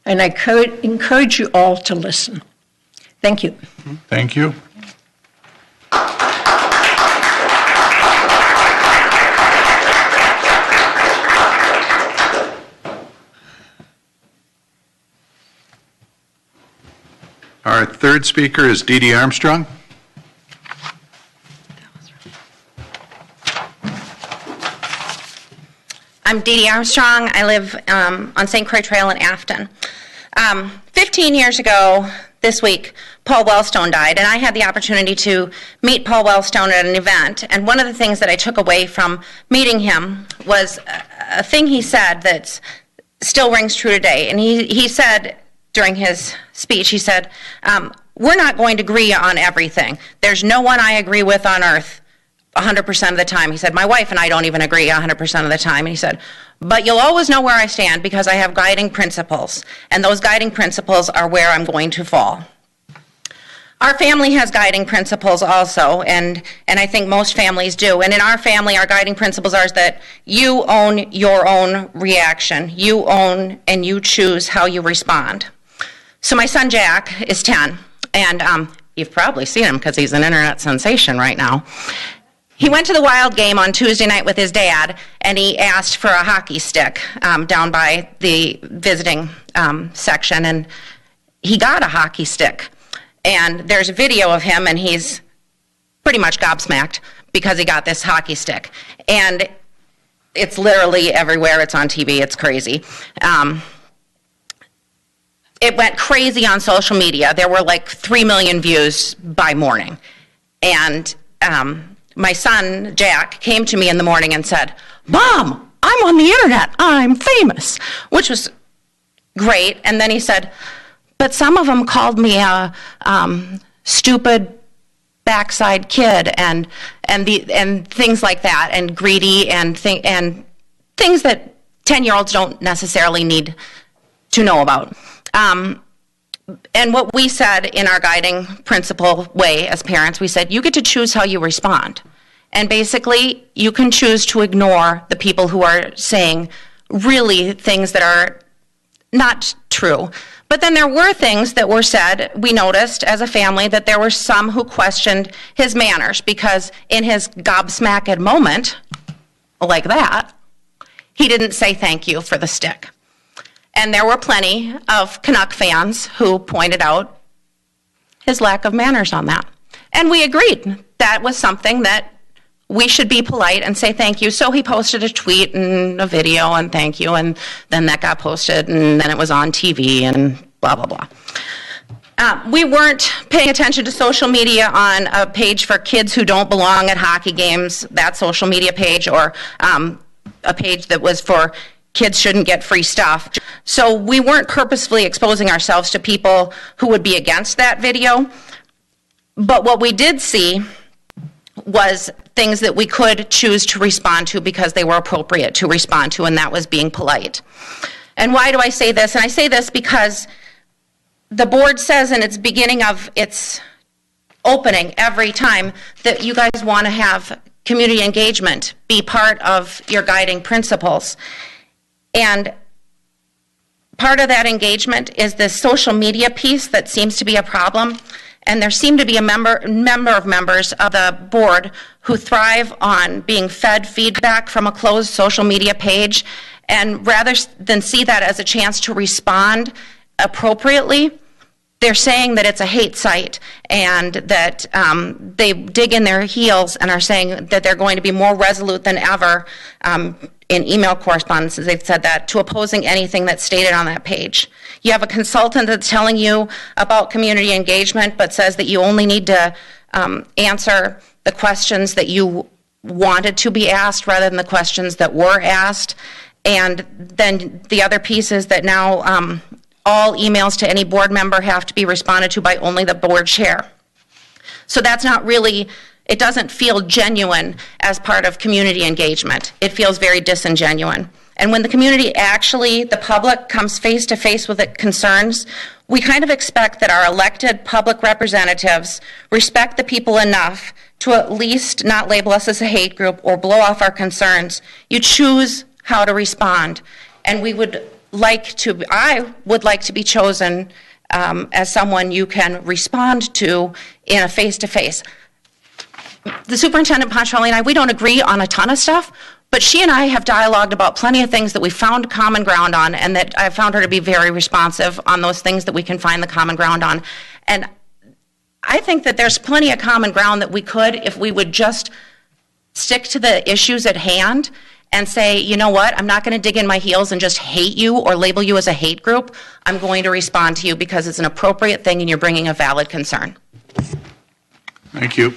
And I could encourage you all to listen. Thank you. Thank you. Our third speaker is DeeDee Armstrong. I'm DeeDee Armstrong. I live on St. Croix Trail in Afton. 15 years ago this week, Paul Wellstone died, and I had the opportunity to meet Paul Wellstone at an event. And one of the things that I took away from meeting him was a thing he said that still rings true today. And he said during his speech, he said, we're not going to agree on everything. There's no one I agree with on earth 100% of the time. He said, my wife and I don't even agree 100% of the time. And he said, but you'll always know where I stand because I have guiding principles. And those guiding principles are where I'm going to fall. Our family has guiding principles also, and I think most families do. And in our family, our guiding principles are that you own your own reaction. You own and you choose how you respond. So my son Jack is 10, and you've probably seen him because he's an internet sensation right now. He went to the Wild game on Tuesday night with his dad, and he asked for a hockey stick down by the visiting section, and he got a hockey stick. And there's a video of him, and he's pretty much gobsmacked because he got this hockey stick. And it's literally everywhere. It's on TV. It's crazy. It went crazy on social media. There were like 3 million views by morning. And my son, Jack, came to me in the morning and said, Mom, I'm on the internet. I'm famous, which was great. And then he said, but some of them called me a stupid backside kid and things like that, and greedy and things that 10-year-olds don't necessarily need to know about. And what we said in our guiding principle way as parents, we said, you get to choose how you respond. And basically, you can choose to ignore the people who are saying really things that are not true. But then there were things that were said, we noticed as a family, that there were some who questioned his manners because in his gobsmacked moment, like that, he didn't say thank you for the stick. And there were plenty of Canuck fans who pointed out his lack of manners on that. And we agreed that was something that we should be polite and say thank you. So he posted a tweet and a video and thank you, and then that got posted, and then it was on TV and blah, blah, blah. We weren't paying attention to social media on a page for kids who don't belong at hockey games, that social media page, or a page that was for kids shouldn't get free stuff. So we weren't purposefully exposing ourselves to people who would be against that video. But what we did see was things that we could choose to respond to because they were appropriate to respond to, and that was being polite. And why do I say this? And I say this because the board says in its beginning of its opening every time that you guys want to have community engagement be part of your guiding principles. And part of that engagement is this social media piece that seems to be a problem. And there seem to be a number of members of the board who thrive on being fed feedback from a closed social media page. And rather than see that as a chance to respond appropriately, they're saying that it's a hate site and that they dig in their heels and are saying that they're going to be more resolute than ever in email correspondence, as they've said that, to opposing anything that's stated on that page. You have a consultant that's telling you about community engagement but says that you only need to answer the questions that you wanted to be asked rather than the questions that were asked. And then the other piece is that now all emails to any board member have to be responded to by only the board chair. So that's not really, it doesn't feel genuine as part of community engagement. It feels very disingenuine. And when the community actually, the public, comes face to face with its concerns, we kind of expect that our elected public representatives respect the people enough to at least not label us as a hate group or blow off our concerns. You choose how to respond. And we would I would like to be chosen as someone you can respond to in a face-to-face. The Superintendent Pontrelli and I, we don't agree on a ton of stuff, but she and I have dialogued about plenty of things that we found common ground on, and that I found her to be very responsive on those things that we can find the common ground on. And I think that there's plenty of common ground that we could, if we would just stick to the issues at hand and say, you know what, I'm not going to dig in my heels and just hate you or label you as a hate group. I'm going to respond to you because it's an appropriate thing and you're bringing a valid concern. Thank you.